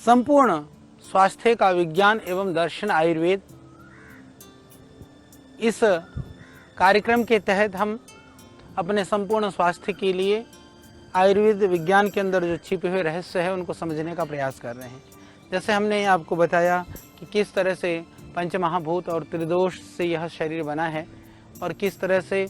संपूर्ण स्वास्थ्य का विज्ञान एवं दर्शन आयुर्वेद, इस कार्यक्रम के तहत हम अपने संपूर्ण स्वास्थ्य के लिए आयुर्वेद विज्ञान के अंदर जो छिपे हुए रहस्य है उनको समझने का प्रयास कर रहे हैं। जैसे हमने आपको बताया कि किस तरह से पंचमहाभूत और त्रिदोष से यह शरीर बना है और किस तरह से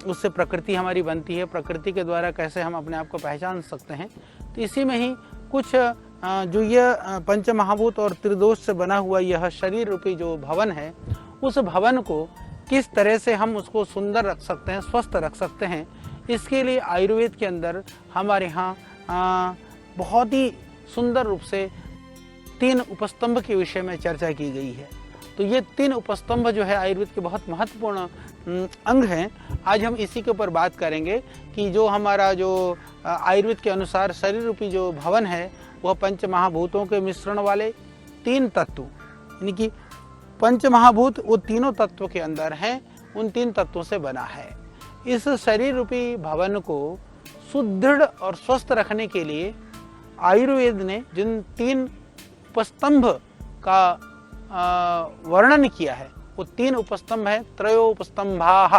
उससे प्रकृति हमारी बनती है, प्रकृति के द्वारा कैसे हम अपने आप को पहचान सकते हैं। तो इसी में ही कुछ जो यह पंचमहाभूत और त्रिदोष से बना हुआ यह शरीर रूपी जो भवन है, उस भवन को किस तरह से हम उसको सुंदर रख सकते हैं, स्वस्थ रख सकते हैं, इसके लिए आयुर्वेद के अंदर हमारे यहाँ बहुत ही सुंदर रूप से 3 उपस्तंभ के विषय में चर्चा की गई है। तो ये 3 उपस्तंभ जो है आयुर्वेद के बहुत महत्वपूर्ण अंग हैं। आज हम इसी के ऊपर बात करेंगे कि जो हमारा जो आयुर्वेद के अनुसार शरीर रूपी जो भवन है वह पंच महाभूतों के मिश्रण वाले 3 तत्व, यानी कि पंच महाभूत वो तीनों तत्वों के अंदर हैं, उन 3 तत्वों से बना है। इस शरीर रूपी भवन को सुदृढ़ और स्वस्थ रखने के लिए आयुर्वेद ने जिन 3 उपस्तंभ का वर्णन किया है वो 3 उपस्तंभ है। त्रयोपस्तंभाः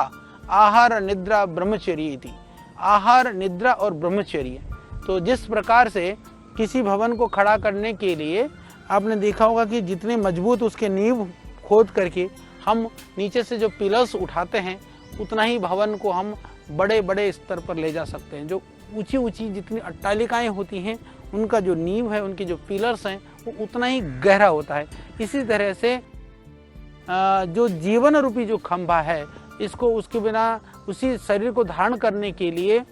आहार निद्रा ब्रह्मचर्य इति। आहार, निद्रा और ब्रह्मचर्य। तो जिस प्रकार से किसी भवन को खड़ा करने के लिए आपने देखा होगा कि जितने मजबूत उसके नींव खोद करके हम नीचे से जो पिलर्स उठाते हैं उतना ही भवन को हम बड़े बड़े स्तर पर ले जा सकते हैं। जो ऊंची ऊंची जितनी अट्टालिकाएं होती हैं उनका जो नींव है, उनके जो पिलर्स हैं वो उतना ही गहरा होता है। इसी तरह से जो जीवन रूपी जो खंभा है, इसको उसके बिना उसी शरीर को धारण करने के लिए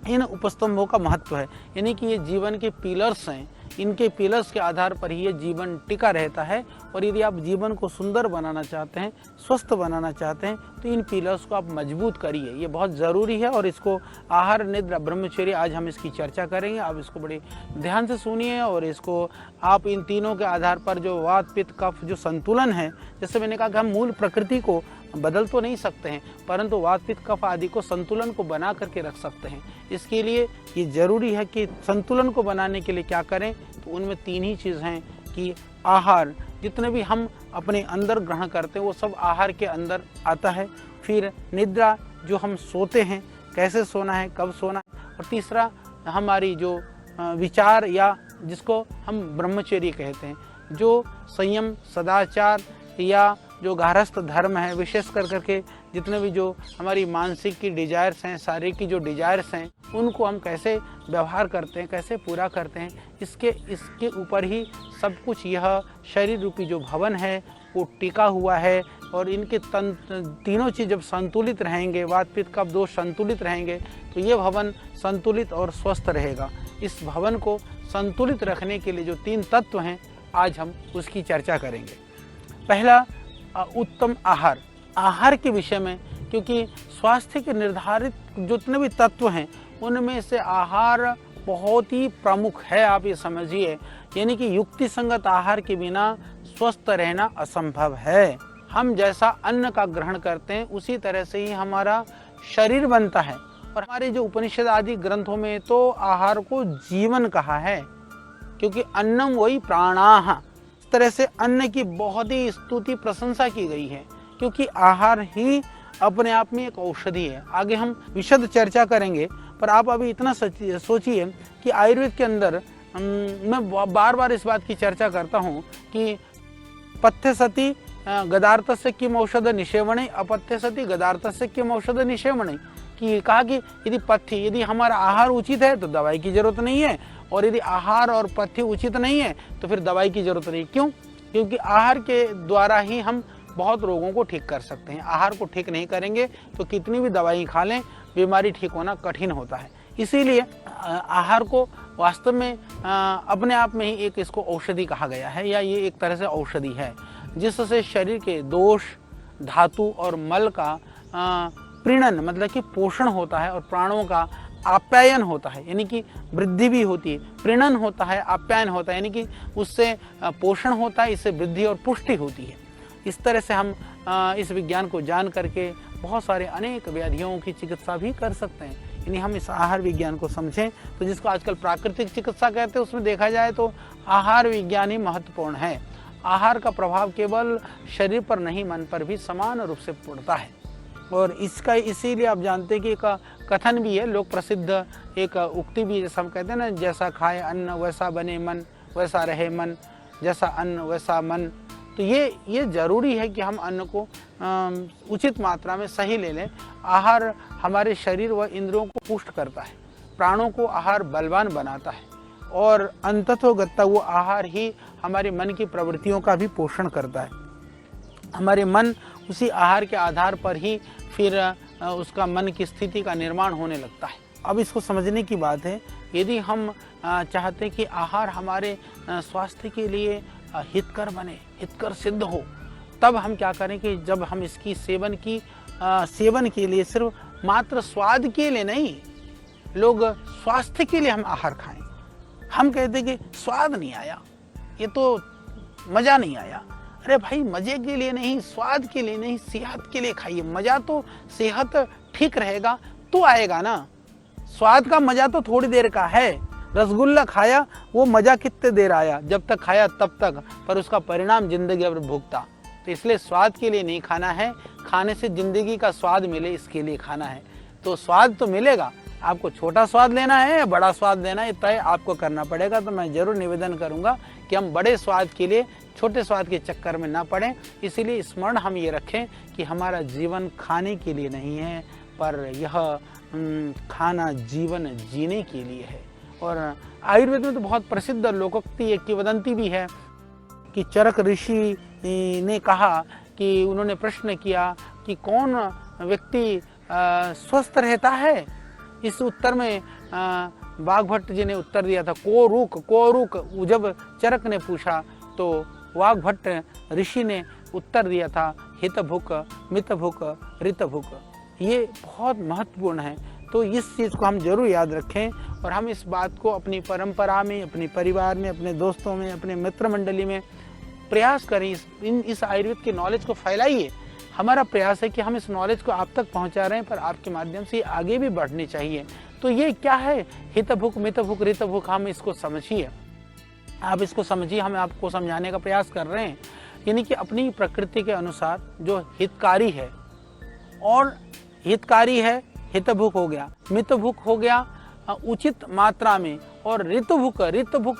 इन उपस्तंभों का महत्व है। यानी कि ये जीवन के पिलर्स हैं, इनके पिलर्स के आधार पर ही ये जीवन टिका रहता है। और यदि आप जीवन को सुंदर बनाना चाहते हैं, स्वस्थ बनाना चाहते हैं, तो इन पिलर्स को आप मजबूत करिए, ये बहुत ज़रूरी है। और इसको आहार, निद्रा, ब्रह्मचर्य, आज हम इसकी चर्चा करेंगे। आप इसको बड़े ध्यान से सुनिए और इसको आप इन तीनों के आधार पर जो वात, पित्त, कफ जो संतुलन है, जैसे मैंने कहा कि हम मूल प्रकृति को बदल तो नहीं सकते हैं, परंतु वात, पित्त, कफ आदि को संतुलन को बना करके रख सकते हैं। इसके लिए ये जरूरी है कि संतुलन को बनाने के लिए क्या करें, तो उनमें 3 ही चीज़ हैं कि आहार, जितने भी हम अपने अंदर ग्रहण करते हैं वो सब आहार के अंदर आता है। फिर निद्रा, जो हम सोते हैं, कैसे सोना है, कब सोना है। और तीसरा हमारी जो विचार या जिसको हम ब्रह्मचर्य कहते हैं, जो संयम, सदाचार या जो गारस्थ धर्म है, विशेष कर करके जितने भी जो हमारी मानसिक की डिजायर्स हैं, शारीरिक की जो डिजायर्स हैं, उनको हम कैसे व्यवहार करते हैं, कैसे पूरा करते हैं, इसके ऊपर ही सब कुछ यह शरीर रूपी जो भवन है वो टिका हुआ है। और इनके तीनों चीज़ जब संतुलित रहेंगे, वात, पित्त, कफ दोष संतुलित रहेंगे, तो ये भवन संतुलित और स्वस्थ रहेगा। इस भवन को संतुलित रखने के लिए जो 3 तत्व हैं, आज हम उसकी चर्चा करेंगे। पहला, उत्तम आहार। आहार के विषय में, क्योंकि स्वास्थ्य के निर्धारित जितने भी तत्व हैं उनमें से आहार बहुत ही प्रमुख है, आप ये समझिए। यानी कि युक्ति संगत आहार के बिना स्वस्थ रहना असंभव है। हम जैसा अन्न का ग्रहण करते हैं उसी तरह से ही हमारा शरीर बनता है। और हमारे जो उपनिषद आदि ग्रंथों में तो आहार को जीवन कहा है, क्योंकि अन्नम वही प्राणाः। इस तरह से अन्न की बहुत ही स्तुति, प्रशंसा की गई है, क्योंकि आहार ही अपने आप में एक औषधि है। आगे हम विशद चर्चा करेंगे, पर आप अभी इतना सोचिए कि आयुर्वेद के अंदर मैं बार बार इस बात की चर्चा करता हूँ कि पथ्य सति गदार्थस्य किम औषध निषेवणे, अपथ्य सति गदार्थस्य किम औषध निषेवणे। कि कहा कि यदि हमारा आहार उचित है तो दवाई की जरूरत नहीं है, और यदि आहार और पथ्य उचित नहीं है तो फिर दवाई की जरूरत नहीं। क्यों? क्योंकि आहार के द्वारा ही हम बहुत रोगों को ठीक कर सकते हैं। आहार को ठीक नहीं करेंगे तो कितनी भी दवाई खा लें, बीमारी ठीक होना कठिन होता है। इसीलिए आहार को वास्तव में अपने आप में ही एक इसको औषधि कहा गया है, या ये एक तरह से औषधि है, जिससे शरीर के दोष, धातु और मल का प्रीणन, मतलब कि पोषण होता है, और प्राणों का आप्यायन होता है, यानी कि वृद्धि भी होती है। प्रीणन होता है, आप्यायन होता है, यानी कि उससे पोषण होता है, इससे वृद्धि और पुष्टि होती है। इस तरह से हम इस विज्ञान को जान करके बहुत सारे अनेक व्याधियों की चिकित्सा भी कर सकते हैं। यानी हम इस आहार विज्ञान को समझें तो जिसको आजकल प्राकृतिक चिकित्सा कहते हैं, उसमें देखा जाए तो आहार विज्ञान ही महत्वपूर्ण है। आहार का प्रभाव केवल शरीर पर नहीं, मन पर भी समान रूप से पड़ता है। और इसका इसीलिए आप जानते हैं कि एक कथन भी है, लोक प्रसिद्ध एक उक्ति भी, जैसा हम कहते हैं ना, जैसा खाए अन्न वैसा बने मन, वैसा रहे मन, जैसा अन्न वैसा मन। तो ये जरूरी है कि हम अन्न को उचित मात्रा में सही ले लें। आहार हमारे शरीर व इंद्रियों को पुष्ट करता है, प्राणों को आहार बलवान बनाता है और अंततोगत्ता वो आहार ही हमारे मन की प्रवृत्तियों का भी पोषण करता है। हमारे मन उसी आहार के आधार पर ही फिर उसका मन की स्थिति का निर्माण होने लगता है। अब इसको समझने की बात है, यदि हम चाहते हैं कि आहार हमारे स्वास्थ्य के लिए हितकर बने, हितकर सिद्ध हो, तब हम क्या करें कि जब हम इसकी सेवन के लिए सिर्फ मात्र स्वाद के लिए नहीं, लोग स्वास्थ्य के लिए हम आहार खाएं। हम कहते कि स्वाद नहीं आया, ये तो मज़ा नहीं आया। अरे भाई, मज़े के लिए नहीं, स्वाद के लिए नहीं, सेहत के लिए खाइए। मज़ा तो सेहत ठीक रहेगा तो आएगा ना। स्वाद का मज़ा तो थोड़ी देर का है। रसगुल्ला खाया, वो मज़ा कितने देर आया, जब तक खाया तब तक, पर उसका परिणाम जिंदगी भर भुगता। तो इसलिए स्वाद के लिए नहीं खाना है, खाने से जिंदगी का स्वाद मिले इसके लिए खाना है। तो स्वाद तो मिलेगा, आपको छोटा स्वाद लेना है या बड़ा स्वाद लेना है, तय आपको करना पड़ेगा। तो मैं जरूर निवेदन करूंगा कि हम बड़े स्वाद के लिए छोटे स्वाद के चक्कर में ना पड़ें। इसीलिए स्मरण हम ये रखें कि हमारा जीवन खाने के लिए नहीं है, पर यह खाना जीवन जीने के लिए है। और आयुर्वेद में तो बहुत प्रसिद्ध लोकोक्ति, एक किंवदंती भी है कि चरक ऋषि ने कहा कि उन्होंने प्रश्न किया कि कौन व्यक्ति स्वस्थ रहता है। इस उत्तर में वाग्भट्ट जी ने उत्तर दिया था, को रुक। जब चरक ने पूछा तो वाग्भट्ट ऋषि ने उत्तर दिया था, हित भुक, मित भुक, ऋत भुक। ये बहुत महत्वपूर्ण है। तो इस चीज़ को हम जरूर याद रखें और हम इस बात को अपनी परंपरा में, अपने परिवार में, अपने दोस्तों में, अपने मित्र मंडली में प्रयास करें। इस आयुर्वेद के नॉलेज को फैलाइए। हमारा प्रयास है कि हम इस नॉलेज को आप तक पहुंचा रहे हैं, पर आपके माध्यम से आगे भी बढ़नी चाहिए। तो ये क्या है, हित भुक, मित भुक, ऋत भुक, हम इसको समझिए, आप इसको समझिए। हम आपको समझाने का प्रयास कर रहे हैं, यानी कि अपनी प्रकृति के अनुसार जो हितकारी है, और हितकारी है, हित भुक हो गया, मित भुक हो गया उचित मात्रा में, और ऋतु भुक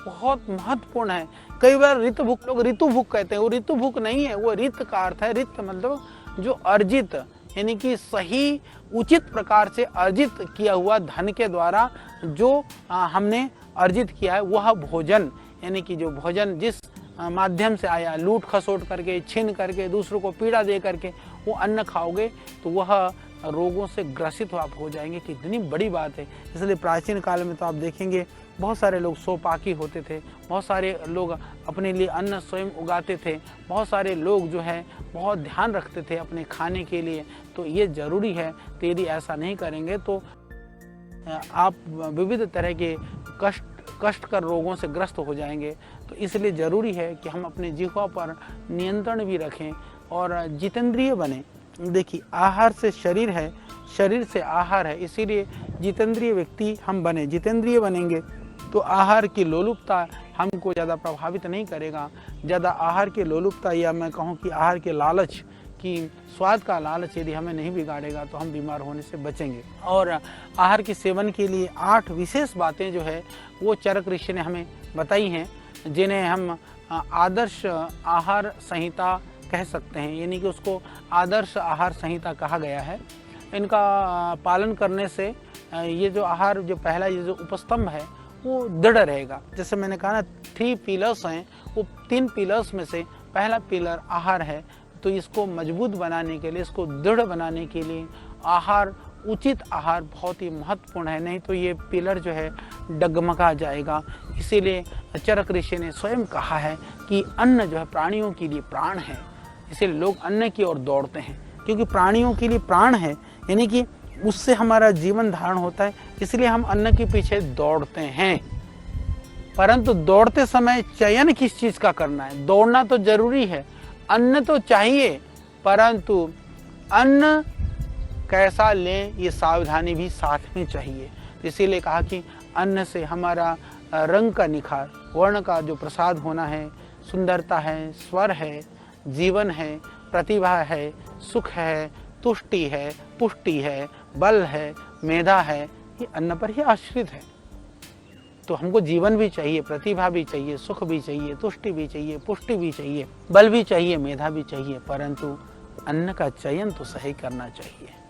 बहुत महत्वपूर्ण है। कई बार ऋतु भुक लोग ऋतु भुक कहते हैं, वो ऋतु भुक नहीं है, वो ऋत का अर्थ है, ऋत मतलब जो अर्जित, यानी कि सही उचित प्रकार से अर्जित किया हुआ धन के द्वारा जो हमने अर्जित किया है वह भोजन, यानी कि जो भोजन जिस माध्यम से आया, लूट खसोट करके, छीन करके, दूसरों को पीड़ा दे करके वो अन्न खाओगे तो वह रोगों से ग्रसित आप हो जाएंगे। कितनी बड़ी बात है। इसलिए प्राचीन काल में तो आप देखेंगे बहुत सारे लोग सोपाकी होते थे, बहुत सारे लोग अपने लिए अन्न स्वयं उगाते थे, बहुत सारे लोग जो है बहुत ध्यान रखते थे अपने खाने के लिए। तो ये ज़रूरी है कि यदि ऐसा नहीं करेंगे तो आप विविध तरह के कष्ट कर रोगों से ग्रस्त हो जाएंगे। तो इसलिए ज़रूरी है कि हम अपने जिह्वा पर नियंत्रण भी रखें और जितेंद्रिय बने। देखिए, आहार से शरीर है, शरीर से आहार है, इसीलिए जितेंद्रिय व्यक्ति हम बने। जितेंद्रिय बनेंगे तो आहार की लोलुपता हमको ज़्यादा प्रभावित नहीं करेगा। ज़्यादा आहार की लोलुपता, या मैं कहूँ कि आहार के लालच, कि स्वाद का लालच यदि हमें नहीं बिगाड़ेगा तो हम बीमार होने से बचेंगे। और आहार के सेवन के लिए 8 विशेष बातें जो है वो चरक ऋषि ने हमें बताई हैं, जिन्हें हम आदर्श आहार संहिता कह सकते हैं, यानी कि उसको आदर्श आहार संहिता कहा गया है। इनका पालन करने से ये जो आहार, जो पहला ये जो उपस्तंभ है वो दृढ़ रहेगा। जैसे मैंने कहा ना, 3 पिलर्स हैं, वो 3 पिलर्स में से पहला पिलर आहार है। तो इसको मजबूत बनाने के लिए, इसको दृढ़ बनाने के लिए आहार, उचित आहार बहुत ही महत्वपूर्ण है, नहीं तो ये पिलर जो है डगमगा जाएगा। इसीलिए चरक ऋषि ने स्वयं कहा है कि अन्न जो है प्राणियों के लिए प्राण है। इसीलिए लोग अन्न की ओर दौड़ते हैं, क्योंकि प्राणियों के लिए प्राण है, यानी कि उससे हमारा जीवन धारण होता है। इसलिए हम अन्न के पीछे दौड़ते हैं। परंतु दौड़ते समय चयन किस चीज़ का करना है। दौड़ना तो जरूरी है, अन्न तो चाहिए, परंतु अन्न कैसा लें ये सावधानी भी साथ में चाहिए। तो इसीलिए कहा कि अन्न से हमारा रंग का निखार, वर्ण का जो प्रसाद होना है, सुंदरता है, स्वर है, जीवन है, प्रतिभा है, सुख है, तुष्टि है, पुष्टि है, बल है, मेधा है, ये अन्न पर ही आश्रित है। तो हमको जीवन भी चाहिए, प्रतिभा भी चाहिए, सुख भी चाहिए, तुष्टि भी चाहिए, पुष्टि भी चाहिए, बल भी चाहिए, मेधा भी चाहिए, परंतु अन्न का चयन तो सही करना चाहिए।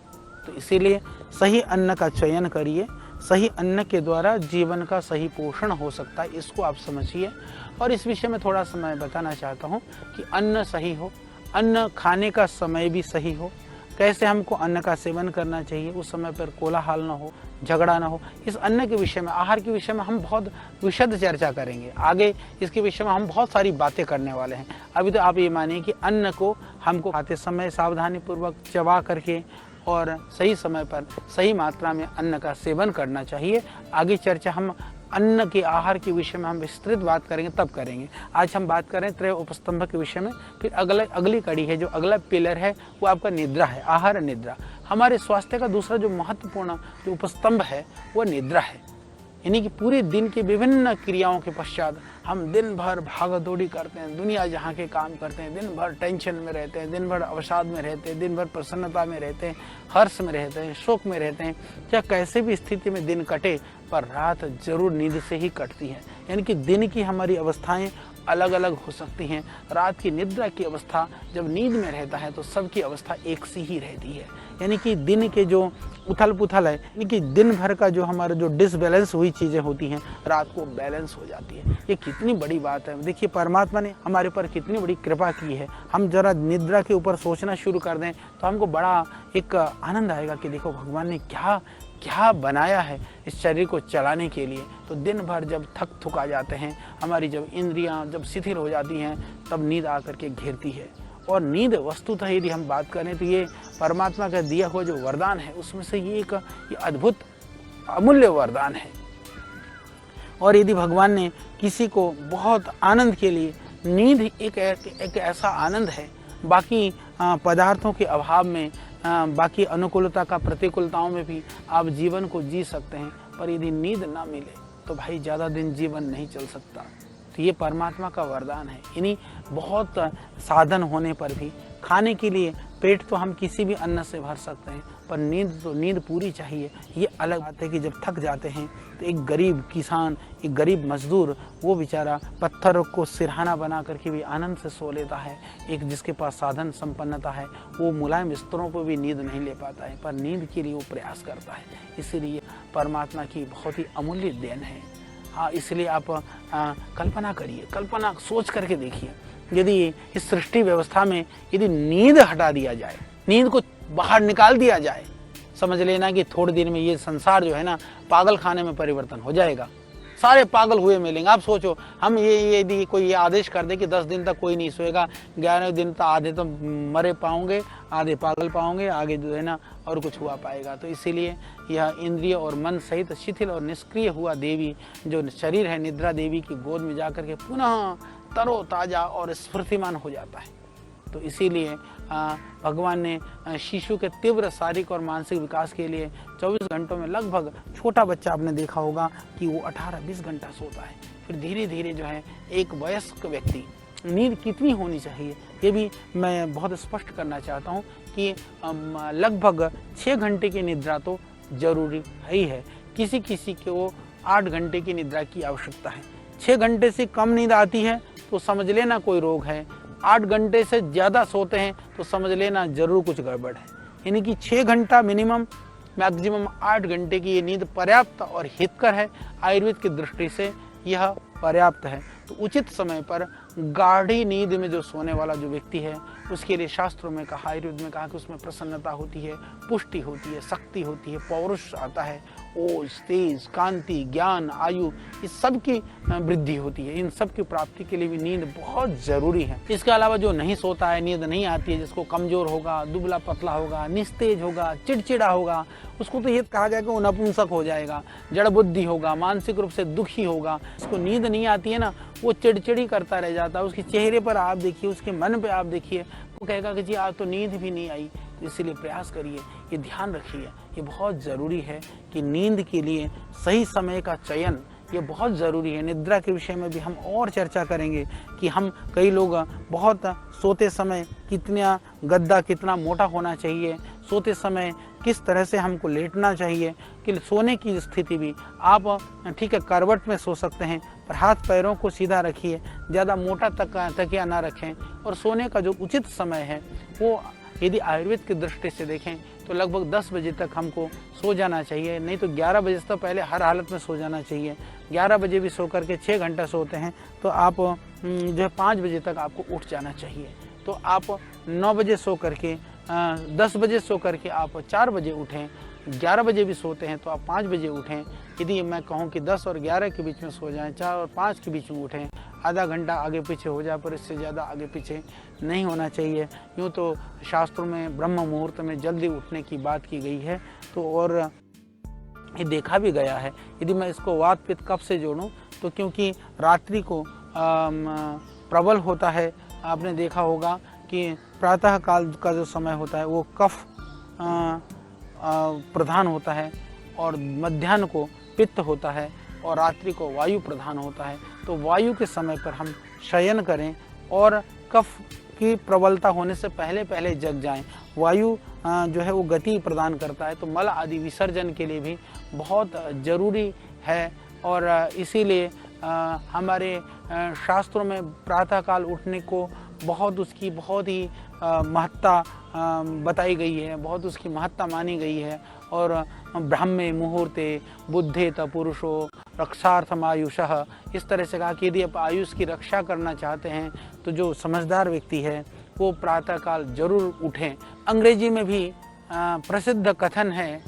तो इसीलिए सही अन्न का चयन करिए। सही अन्न के द्वारा जीवन का सही पोषण हो सकता है, इसको आप समझिए। और इस विषय में थोड़ा सा मैं बताना चाहता हूँ कि अन्न सही हो, अन्न खाने का समय भी सही हो, कैसे हमको अन्न का सेवन करना चाहिए, उस समय पर कोलाहल न हो, झगड़ा ना हो। इस अन्न के विषय में, आहार के विषय में हम बहुत विशद चर्चा करेंगे। आगे इसके विषय में हम बहुत सारी बातें करने वाले हैं। अभी तो आप ये मानिए कि अन्न को हमको खाते समय सावधानी पूर्वक चबा करके और सही समय पर सही मात्रा में अन्न का सेवन करना चाहिए। आगे चर्चा हम अन्न के आहार के विषय में हम विस्तृत बात करेंगे, तब करेंगे। आज हम बात करें त्रय उपस्तंभ के विषय में। फिर अगली कड़ी है, जो अगला पिलर है वो आपका निद्रा है, आहार निद्रा। हमारे स्वास्थ्य का दूसरा जो महत्वपूर्ण जो उपस्तंभ है वो निद्रा है। यानी कि पूरे दिन की विभिन्न क्रियाओं के पश्चात हम दिन भर भागा दौड़ी करते हैं, दुनिया जहाँ के काम करते हैं, दिन भर टेंशन में रहते हैं, दिन भर अवसाद में रहते हैं, दिन भर प्रसन्नता में रहते हैं, हर्ष में रहते हैं, शोक में रहते हैं। चाहे कैसे भी स्थिति में दिन कटे, पर रात जरूर नींद से ही कटती है। यानी कि दिन की हमारी अवस्थाएं अलग अलग हो सकती हैं। रात की निद्रा की अवस्था जब नींद में रहता है तो सबकी अवस्था एक सी ही रहती है। यानी कि दिन के जो उथल पुथल है, यानी कि दिन भर का जो हमारा जो डिसबैलेंस हुई चीज़ें होती हैं, रात को बैलेंस हो जाती है। ये कितनी बड़ी बात है। देखिए परमात्मा ने हमारे ऊपर कितनी बड़ी कृपा की है। हम जरा निद्रा के ऊपर सोचना शुरू कर दें तो हमको बड़ा एक आनंद आएगा कि देखो भगवान ने क्या क्या बनाया है इस शरीर को चलाने के लिए। तो दिन भर जब थक थुका जाते हैं, हमारी जब इंद्रियां जब शिथिल हो जाती हैं, तब नींद आकर के घेरती है। और नींद वस्तुतः यदि हम बात करें तो ये परमात्मा का दिया हुआ जो वरदान है, उसमें से ये एक अद्भुत अमूल्य वरदान है। और यदि भगवान ने किसी को बहुत आनंद के लिए, नींद एक ऐसा आनंद है, बाकी पदार्थों के अभाव में, बाकी अनुकूलता का प्रतिकूलताओं में भी आप जीवन को जी सकते हैं। पर यदि नींद ना मिले तो भाई ज़्यादा दिन जीवन नहीं चल सकता। तो ये परमात्मा का वरदान है। यानी बहुत साधन होने पर भी खाने के लिए पेट तो हम किसी भी अन्न से भर सकते हैं, पर नींद पूरी चाहिए। ये अलग बात है कि जब थक जाते हैं तो एक गरीब किसान, एक गरीब मजदूर, वो बेचारा पत्थर को सिरहाना बना करके भी आनंद से सो लेता है। एक जिसके पास साधन संपन्नता है वो मुलायम बिस्तरों पर भी नींद नहीं ले पाता है, पर नींद के लिए वो प्रयास करता है। इसीलिए परमात्मा की बहुत ही अमूल्य देन है। हाँ, इसलिए आप कल्पना करिए, कल्पना सोच करके देखिए, यदि इस सृष्टि व्यवस्था में यदि नींद हटा दिया जाए, नींद को बाहर निकाल दिया जाए, समझ लेना कि थोड़े दिन में ये संसार जो है ना पागल खाने में परिवर्तन हो जाएगा। सारे पागल हुए मिलेंगे। आप सोचो, हम ये यदि कोई ये आदेश कर दे कि 10 दिन तक कोई नहीं सोएगा, 11वें दिन तक आधे तो मरे पाओगे, आधे पागल पाओगे, आगे जो है ना और कुछ हुआ पाएगा। तो इसीलिए यह इंद्रिय और मन सहित शिथिल और निष्क्रिय हुआ देवी जो शरीर है, निद्रा देवी की गोद में जाकर के पुनः तरोताजा और स्फूर्तिमान हो जाता है। तो इसीलिए भगवान ने शिशु के तीव्र शारीरिक और मानसिक विकास के लिए 24 घंटों में लगभग, छोटा बच्चा आपने देखा होगा कि वो 18-20 घंटा सोता है। फिर धीरे धीरे जो है एक वयस्क व्यक्ति, नींद कितनी होनी चाहिए ये भी मैं बहुत स्पष्ट करना चाहता हूँ कि लगभग 6 घंटे की निद्रा तो जरूरी ही है। किसी किसी को 8 घंटे की निद्रा की आवश्यकता है। 6 घंटे से कम नींद आती है तो समझ लेना कोई रोग है। 8 घंटे से ज़्यादा सोते हैं तो समझ लेना जरूर कुछ गड़बड़ है। यानी कि 6 घंटा मिनिमम, मैक्सिमम 8 घंटे की ये नींद पर्याप्त और हितकर है। आयुर्वेद की दृष्टि से यह पर्याप्त है। तो उचित समय पर गाढ़ी नींद में जो सोने वाला जो व्यक्ति है, उसके लिए शास्त्रों में कहा, आयुर्वेद में कहा कि उसमें प्रसन्नता होती है, पुष्टि होती है, शक्ति होती है, पौरुष आता है, ओज, तेज, कांति, ज्ञान, आयु, इस सब की वृद्धि होती है। इन सब की प्राप्ति के लिए भी नींद बहुत जरूरी है। इसके अलावा जो नहीं सोता है, नींद नहीं आती है, जिसको कमजोर होगा, दुबला पतला होगा, निस्तेज होगा, चिड़चिड़ा होगा, उसको तो ये कहा गया कि वो नपुंसक हो जाएगा, जड़ बुद्धि होगा, मानसिक रूप से दुखी होगा। उसको नींद नहीं आती है ना, वो चिड़चिड़ी करता रह जाता है। उसके चेहरे पर आप देखिए, उसके मन पे आप देखिए, वो कहेगा कि जी आज तो नींद भी नहीं आई। तो इसीलिए प्रयास करिए, ये ध्यान रखिए, ये बहुत ज़रूरी है कि नींद के लिए सही समय का चयन ये बहुत ज़रूरी है। निद्रा के विषय में भी हम और चर्चा करेंगे कि हम कई लोग बहुत सोते समय कितना गद्दा कितना मोटा होना चाहिए, सोते समय किस तरह से हमको लेटना चाहिए, कि सोने की स्थिति भी आप ठीक है करवट में सो सकते हैं पर हाथ पैरों को सीधा रखिए, ज़्यादा मोटा तकिया ना रखें। और सोने का जो उचित समय है वो यदि आयुर्वेद की दृष्टि से देखें तो लगभग 10 बजे तक हमको सो जाना चाहिए, नहीं तो 11 बजे से पहले हर हालत में सो जाना चाहिए। 11 बजे भी सो करके 6 घंटा सोते हैं तो आप जो है 5 बजे तक आपको उठ जाना चाहिए। तो आप 9 बजे सो करके 10 बजे सो करके आप 4 बजे उठें, 11 बजे भी सोते हैं तो आप 5 बजे उठें। यदि मैं कहूँ कि 10 और 11 के बीच में सो जाएं, 4 और 5 के बीच में उठें, आधा घंटा आगे पीछे हो जाए पर इससे ज़्यादा आगे पीछे नहीं होना चाहिए। यूँ तो शास्त्रों में ब्रह्म मुहूर्त में जल्दी उठने की बात की गई है, तो और ये देखा भी गया है। यदि मैं इसको वात पित्त कफ से जोड़ूं तो क्योंकि रात्रि को प्रबल होता है, आपने देखा होगा कि प्रातः काल का जो समय होता है वो कफ प्रधान होता है और मध्याह्न को पित्त होता है और रात्रि को वायु प्रधान होता है। तो वायु के समय पर हम शयन करें और कफ की प्रबलता होने से पहले पहले जग जाएं। वायु जो है वो गति प्रदान करता है, तो मल आदि विसर्जन के लिए भी बहुत ज़रूरी है। और इसीलिए हमारे शास्त्रों में प्रातःकाल उठने को उसकी बहुत ही महत्ता बताई गई है, बहुत उसकी महत्ता मानी गई है। और ब्राह्मे मुहूर्ते बुद्धेत पुरुषो रक्षार्थम आयुषः, इस तरह से कहा कि यदि आप आयुष की रक्षा करना चाहते हैं तो जो समझदार व्यक्ति है वो प्रातःकाल जरूर उठें। अंग्रेजी में भी प्रसिद्ध कथन है,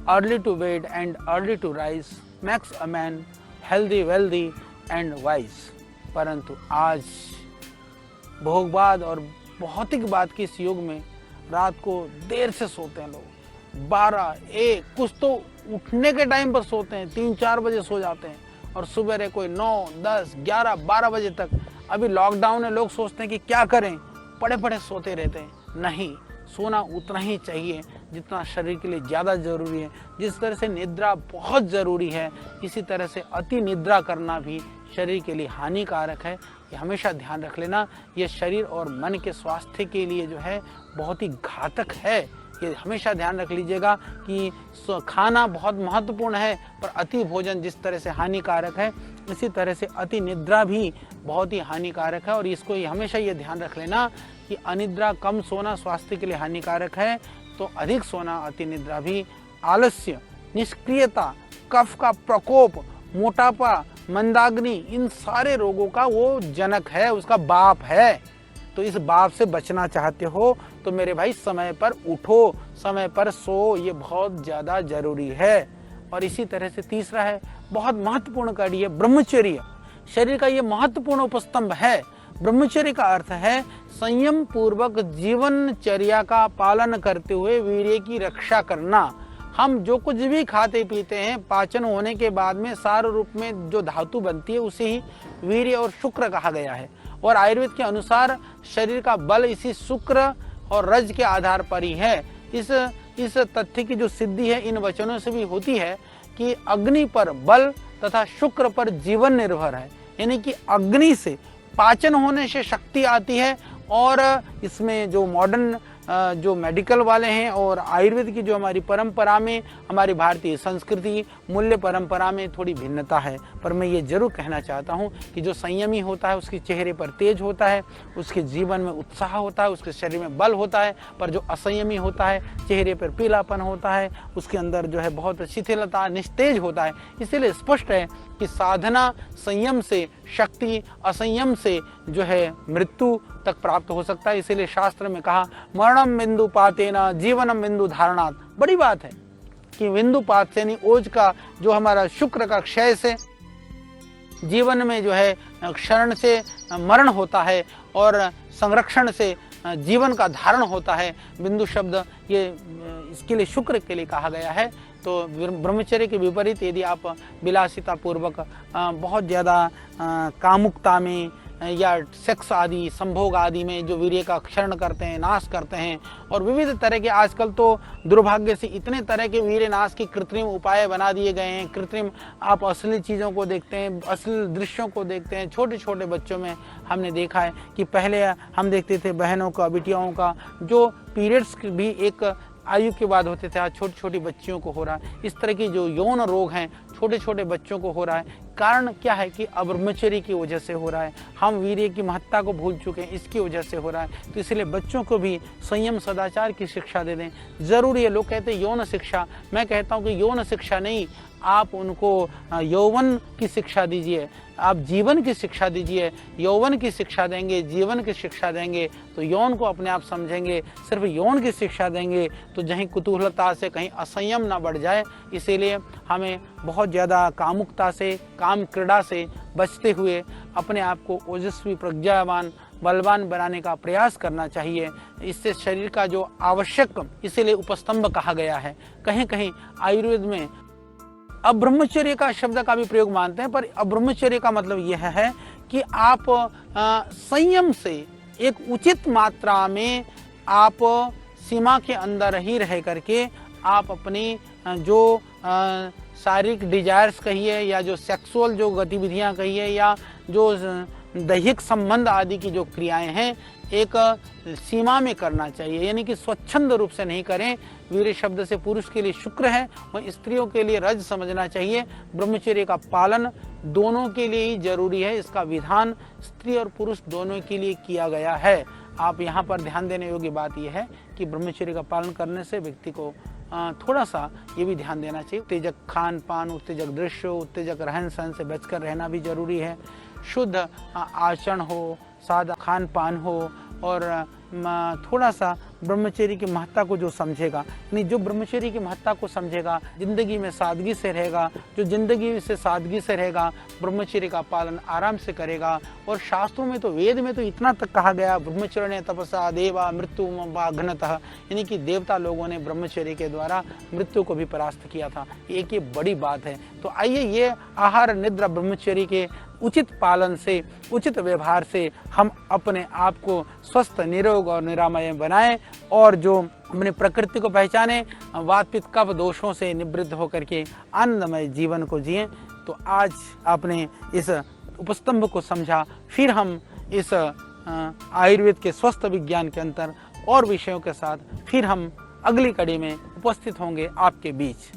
early to bed and early to rise makes a man healthy wealthy and wise. परंतु आज भोगवाद और भौतिकवाद के इस युग में रात को देर से सोते हैं लोग, 12-1 कुछ तो उठने के टाइम पर सोते हैं, 3-4 बजे सो जाते हैं और सुबह कोई 9, 10, 11, 12 बजे तक। अभी लॉकडाउन है, लोग सोचते हैं कि क्या करें, पड़े पड़े सोते रहते हैं। नहीं, सोना उतना ही चाहिए जितना शरीर के लिए ज़्यादा ज़रूरी है। जिस तरह से निद्रा बहुत ज़रूरी है, इसी तरह से अति निद्रा करना भी शरीर के लिए हानिकारक है। ये हमेशा ध्यान रख लेना, ये शरीर और मन के स्वास्थ्य के लिए जो है बहुत ही घातक है। ये हमेशा ध्यान रख लीजिएगा कि खाना बहुत महत्वपूर्ण है पर अति भोजन जिस तरह से हानिकारक है, इसी तरह से अति निद्रा भी बहुत ही हानिकारक है। और इसको हमेशा ये ध्यान रख लेना कि अनिद्रा कम सोना स्वास्थ्य के लिए हानिकारक है, तो अधिक सोना अति निद्रा भी। आलस्य, निष्क्रियता, कफ का प्रकोप, मोटापा, मंदाग्नि, इन सारे रोगों का वो जनक है, उसका बाप है। तो इस बाप से बचना चाहते हो तो मेरे भाई समय पर उठो, समय पर सो, ये बहुत ज़्यादा जरूरी है। और इसी तरह से तीसरा है, बहुत महत्वपूर्ण कड़ी है, ब्रह्मचर्य। शरीर का ये महत्वपूर्ण उपस्तंभ है। ब्रह्मचर्य का अर्थ है संयम पूर्वक जीवनचर्या का पालन करते हुए वीर्य की रक्षा करना। हम जो कुछ भी खाते पीते हैं, पाचन होने के बाद में सार रूप में जो धातु बनती है उसे ही वीर्य और शुक्र कहा गया है। और आयुर्वेद के अनुसार शरीर का बल इसी शुक्र और रज के आधार पर ही है। इस तथ्य की जो सिद्धि है इन वचनों से भी होती है कि अग्नि पर बल तथा शुक्र पर जीवन निर्भर है। यानी कि अग्नि से पाचन होने से शक्ति आती है। और इसमें जो मॉडर्न जो मेडिकल वाले हैं और आयुर्वेद की जो हमारी परंपरा में, हमारी भारतीय संस्कृति मूल्य परंपरा में थोड़ी भिन्नता है। पर मैं ये जरूर कहना चाहता हूँ कि जो संयमी होता है उसके चेहरे पर तेज होता है, उसके जीवन में उत्साह होता है, उसके शरीर में बल होता है। पर जो असंयमी होता है चेहरे पर पीलापन होता है, उसके अंदर जो है बहुत शिथिलता, निस्तेज होता है। इसीलिए स्पष्ट है कि साधना संयम से शक्ति, असंयम से जो है मृत्यु तक प्राप्त हो सकता है। इसीलिए शास्त्र में कहा, मरणम बिंदु पातेना जीवनम बिंदु धारणात्। बड़ी बात है कि बिंदु पात से नहीं, ओज का जो हमारा शुक्र का क्षय से जीवन में जो है क्षरण से मरण होता है और संरक्षण से जीवन का धारण होता है। बिंदु शब्द ये इसके लिए शुक्र के लिए कहा गया है। तो ब्रह्मचर्य के विपरीत यदि आप विलासिता पूर्वक बहुत ज़्यादा कामुकता में या सेक्स आदि संभोग आदि में जो वीर्य का क्षरण करते हैं, नाश करते हैं। और विविध तरह के आजकल तो दुर्भाग्य से इतने तरह के वीर्य नाश के कृत्रिम उपाय बना दिए गए हैं। कृत्रिम आप असली चीज़ों को देखते हैं, असली दृश्यों को देखते हैं। छोटे छोटे बच्चों में हमने देखा है कि पहले हम देखते थे बहनों का, बिटियाओं का जो पीरियड्स भी एक आयु के बाद होते थे, आज छोटी छोटी बच्चियों को हो रहा है। इस तरह की जो यौन रोग हैं छोटे छोटे बच्चों को हो रहा है। कारण क्या है कि अब्रह्मचर्य की वजह से हो रहा है। हम वीर्य की महत्ता को भूल चुके हैं, इसकी वजह से हो रहा है। तो इसलिए बच्चों को भी संयम सदाचार की शिक्षा दे दें, ज़रूरी है। लोग कहते हैं यौन शिक्षा, मैं कहता हूँ कि यौन शिक्षा नहीं, आप उनको यौवन की शिक्षा दीजिए, आप जीवन की शिक्षा दीजिए। यौवन की शिक्षा देंगे, जीवन की शिक्षा देंगे तो यौन को अपने आप समझेंगे। सिर्फ यौन की शिक्षा देंगे तो कहीं कुतूहलता से कहीं असंयम ना बढ़ जाए। इसीलिए हमें बहुत ज़्यादा कामुकता से, काम क्रीड़ा से बचते हुए अपने आप को ओजस्वी, प्रज्ञावान, बलवान बनाने का प्रयास करना चाहिए। इससे शरीर का जो आवश्यक, इसीलिए उपस्तंभ कहा गया है। कहीं कहीं आयुर्वेद में अब्रह्मचर्य का शब्द का भी प्रयोग मानते हैं, पर अब्रह्मचर्य का मतलब यह है कि आप संयम से एक उचित मात्रा में आप सीमा के अंदर ही रह करके आप अपनी जो शारीरिक डिजायर्स कहिए या जो सेक्सुअल जो गतिविधियां कहिए या जो दैहिक संबंध आदि की जो क्रियाएं हैं एक सीमा में करना चाहिए, यानी कि स्वच्छंद रूप से नहीं करें। वीर्य शब्द से पुरुष के लिए शुक्र है, वह स्त्रियों के लिए रज समझना चाहिए। ब्रह्मचर्य का पालन दोनों के लिए ही जरूरी है। इसका विधान स्त्री और पुरुष दोनों के लिए किया गया है। आप यहाँ पर ध्यान देने योग्य बात यह है कि ब्रह्मचर्य का पालन करने से व्यक्ति को थोड़ा सा ये भी ध्यान देना चाहिए, उत्तेजक खान पान, उत्तेजक दृश्य, उत्तेजक रहन सहन से बचकर रहना भी जरूरी है। शुद्ध आचरण हो, सादा खान पान हो और थोड़ा सा ब्रह्मचर्य की महत्ता को जो समझेगा, यानी जो ब्रह्मचर्य की महत्ता को समझेगा, जिंदगी में सादगी से रहेगा, जो जिंदगी से सादगी से रहेगा, ब्रह्मचर्य का पालन आराम से करेगा। और शास्त्रों में तो, वेद में तो इतना तक कहा गया, ब्रह्मचर्य तपसा देवा मृत्यु घनतः, यानी कि देवता लोगों ने ब्रह्मचर्य के द्वारा मृत्यु को भी परास्त किया था। एक ये बड़ी बात है। तो आइए ये आहार निद्रा ब्रह्मचर्य के उचित पालन से, उचित व्यवहार से हम अपने आप को स्वस्थ, निरोग और निरामय बनाएं और जो अपने प्रकृति को पहचाने, वात पित्त कफ दोषों से निवृत्त होकर के आनंदमय जीवन को जिएं। तो आज आपने इस उपस्तंभ को समझा, फिर हम इस आयुर्वेद के स्वस्थ विज्ञान के अंतर और विषयों के साथ फिर हम अगली कड़ी में उपस्थित होंगे आपके बीच।